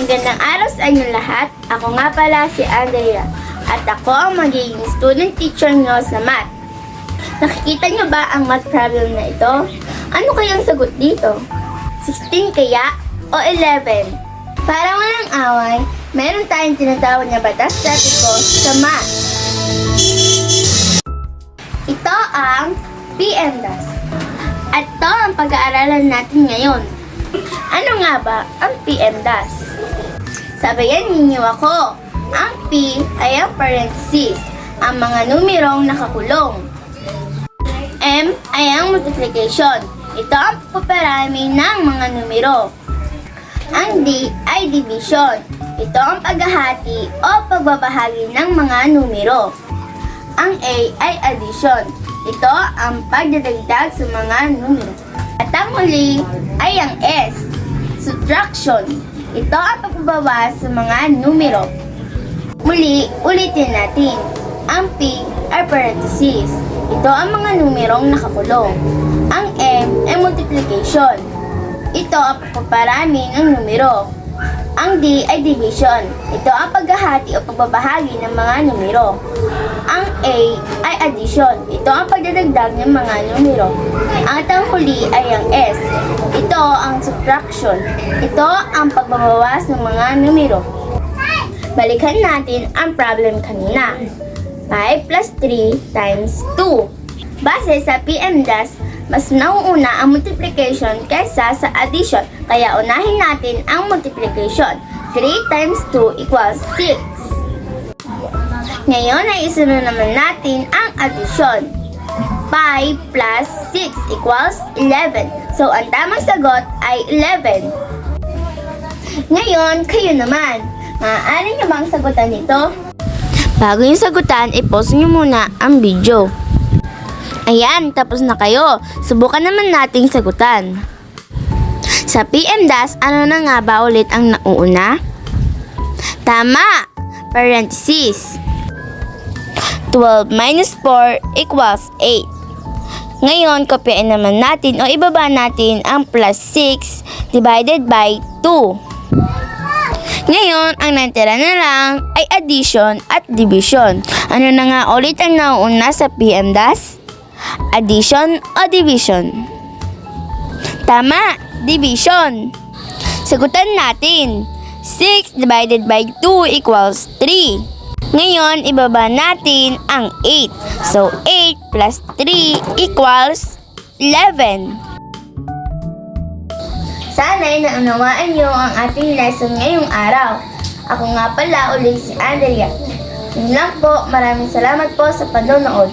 Magandang araw sa inyong lahat. Ako nga pala si Andrea at ako ang magiging student teacher nyo sa math. Nakikita nyo ba ang math problem na ito? Ano kayang sagot dito? 16 kaya o 11? Para walang away, meron tayong tinatawag na batas statiko sa math. Ito ang PEMDAS. At ito ang pag-aaralan natin ngayon. Ano nga ba ang PEMDAS? Sabayan ninyo ako. Ang P ay ang parenthesis, ang mga numerong nakakulong. M ay ang multiplication. Ito ang pagpaparami ng mga numero. Ang D ay division. Ito ang paghahati o pagbabahagi ng mga numero. Ang A ay addition. Ito ang pagdadagdag sa mga numero. At ang huli ay ang S, subtraction. Ito ang pagbabawas sa mga numero. Muli, ulitin natin. Ang P ay parenthesis. Ito ang mga numerong nakakulong. Ang M ay multiplication. Ito ang pagpaparami ng numero. Ang D ay division. Ito ang paghahati o pagbabahagi ng mga numero. Ang A ay addition. Ito ang pagdadagdag ng mga numero. Ang huli ay ang S. Ito ang subtraction. Ito ang pagbabawas ng mga numero. Balikan natin ang problem kanina. 5 plus 3 times 2. Base sa PEMDAS, mas nauuna ang multiplication kaysa sa addition. Kaya unahin natin ang multiplication. 3 times 2 equals 6. Ngayon ay isunod naman natin ang addition. 5 plus 6 equals 11. So, ang tamang sagot ay 11. Ngayon, kayo naman. Maaari nyo bang sagutan ito? Bago yung sagutan, i-pause nyo muna ang video. Ayan, tapos na kayo. Subukan naman nating sagutan. Sa PEMDAS, ano na nga ba ulit ang nauuna? Tama! Parenthesis. 12 minus 4 equals 8. Ngayon, kopyain naman natin o ibaba natin ang plus 6 divided by 2. Ngayon, ang natira na lang ay addition at division. Ano na nga ulit ang nauuna sa PEMDAS? Addition o division? Tama, division. Sagutan natin. 6 divided by 2 equals 3. Ngayon, ibaba natin ang 8. So, 8 plus 3 equals 11. Sana'y naunawaan niyo ang ating lesson ngayong araw. Ako nga pala ulit si Andrea. Yun lang po, maraming salamat po sa panonood.